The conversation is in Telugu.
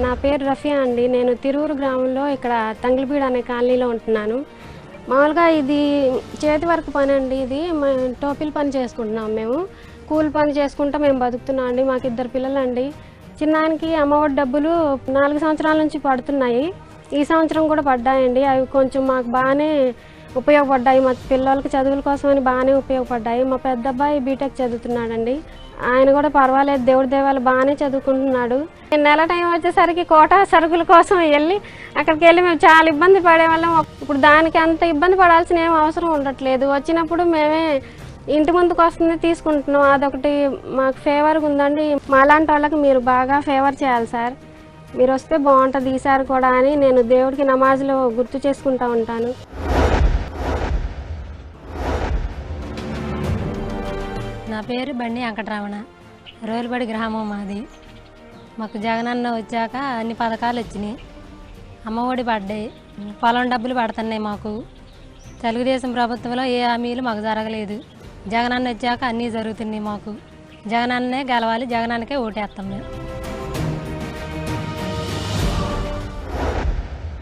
నా పేరు రఫియా అండి. నేను తిరూరు గ్రామంలో ఇక్కడ తంగిలిపీడ అనే కాలనీలో ఉంటున్నాను. మామూలుగా ఇది చేతి వర్క్ పని అండి. ఇది టోపీల పని చేసుకుంటున్నాం మేము. కూలి పని చేసుకుంటూ మేము బతుకుతున్నాం అండి. మాకు 2 పిల్లలండి. చిన్నాయనకి అమ్మఒడి డబ్బులు 4 సంవత్సరాల నుంచి పడుతున్నాయి. ఈ సంవత్సరం కూడా పడ్డాయండి. అవి కొంచెం మాకు బాగానే ఉపయోగపడ్డాయి. మా పిల్లలకి చదువుల కోసమని బాగానే ఉపయోగపడ్డాయి. మా పెద్ద అబ్బాయి బీటెక్ చదువుతున్నాడండి. ఆయన కూడా పర్వాలేదు, దేవుడి దేవాలు బాగానే చదువుకుంటున్నాడు. నెల టైం వచ్చేసరికి కోటా సరుకుల కోసం అక్కడికి వెళ్ళి మేము చాలా ఇబ్బంది పడేవాళ్ళం. ఇప్పుడు దానికి అంత ఇబ్బంది పడాల్సిన ఏం అవసరం ఉండట్లేదు. వచ్చినప్పుడు మేమే ఇంటి ముందుకు వస్తుంది తీసుకుంటున్నాం. అదొకటి మాకు ఫేవర్గా ఉందండి. మాలాంటి వాళ్ళకి మీరు బాగా ఫేవర్ చేయాలి సార్. మీరు వస్తే బాగుంటుంది ఈసారి కూడా అని నేను దేవుడికి నమాజ్లో గుర్తు చేసుకుంటూ ఉంటాను. నా పేరు బండి వెంకటరమణ. రోయలబడి గ్రామం మాది. మాకు జగనన్న వచ్చాక అన్ని పథకాలు వచ్చినాయి. అమ్మఒడి పడ్డాయి, పొలం డబ్బులు పడుతున్నాయి. మాకు తెలుగుదేశం ప్రభుత్వంలో ఏ హామీలు మాకు జరగలేదు. జగనన్న వచ్చాక అన్నీ జరుగుతున్నాయి. మాకు జగనన్నే గెలవాలి, జగనన్నకే ఓటేస్తాం మేము.